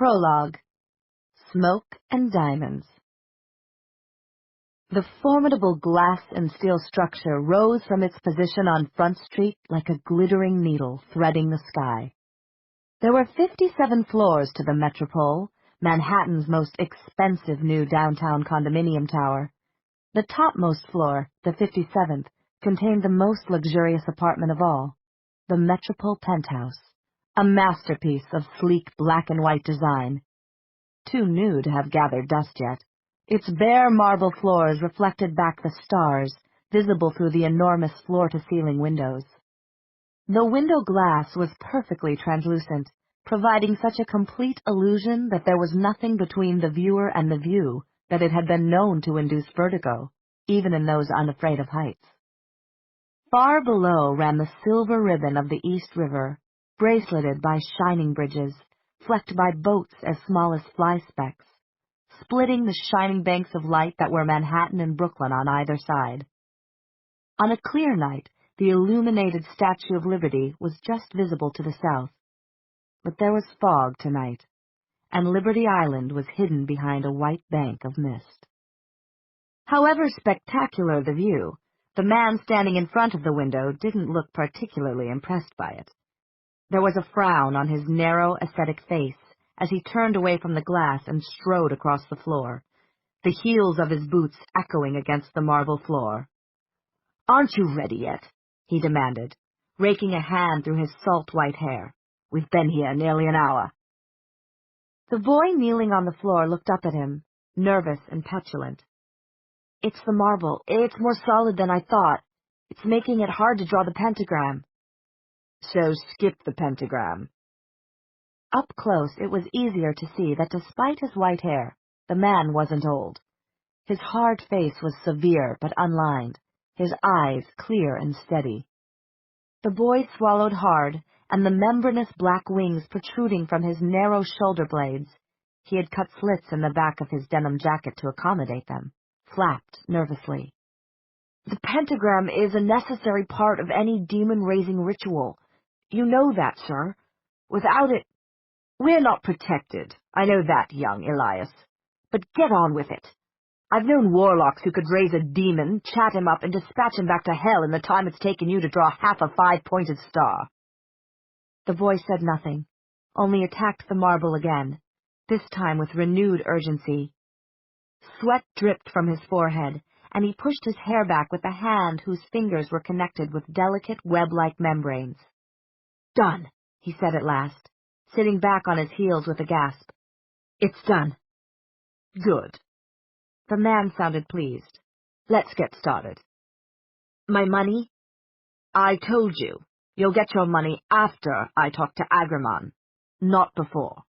Prologue. Smoke and Diamonds. The formidable glass and steel structure rose from its position on Front Street like a glittering needle threading the sky. There were 57 floors to the Metropole, Manhattan's most expensive new downtown condominium tower. The topmost floor, the 57th, contained the most luxurious apartment of all, the Metropole Penthouse, a masterpiece of sleek black and white design. Too new to have gathered dust yet. Its bare marble floors reflected back the stars, visible through the enormous floor-to-ceiling windows. The window glass was perfectly translucent, providing such a complete illusion that there was nothing between the viewer and the view that it had been known to induce vertigo, even in those unafraid of heights. Far below ran the silver ribbon of the East River, braceleted by shining bridges, flecked by boats as small as fly specks, splitting the shining banks of light that were Manhattan and Brooklyn on either side. On a clear night, the illuminated Statue of Liberty was just visible to the south. But there was fog tonight, and Liberty Island was hidden behind a white bank of mist. However spectacular the view, the man standing in front of the window didn't look particularly impressed by it. There was a frown on his narrow, ascetic face as he turned away from the glass and strode across the floor, the heels of his boots echoing against the marble floor. "Aren't you ready yet?" he demanded, raking a hand through his salt-white hair. "We've been here nearly an hour." The boy kneeling on the floor looked up at him, nervous and petulant. "It's the marble. It's more solid than I thought. It's making it hard to draw the pentagram." "So skip the pentagram." Up close, it was easier to see that despite his white hair, the man wasn't old. His hard face was severe but unlined, his eyes clear and steady. The boy swallowed hard, and the membranous black wings protruding from his narrow shoulder blades — he had cut slits in the back of his denim jacket to accommodate them — flapped nervously. "The pentagram is a necessary part of any demon-raising ritual. You know that, sir. Without it—" "We're not protected. I know that, young Elias. But get on with it. I've known warlocks who could raise a demon, chat him up, and dispatch him back to hell in the time it's taken you to draw half a 5-pointed star." The boy said nothing, only attacked the marble again, this time with renewed urgency. Sweat dripped from his forehead, and he pushed his hair back with a hand whose fingers were connected with delicate web-like membranes. "Done," he said at last, sitting back on his heels with a gasp. "It's done." "Good." The man sounded pleased. "Let's get started." "My money?" "I told you. You'll get your money after I talk to Agramon, not before."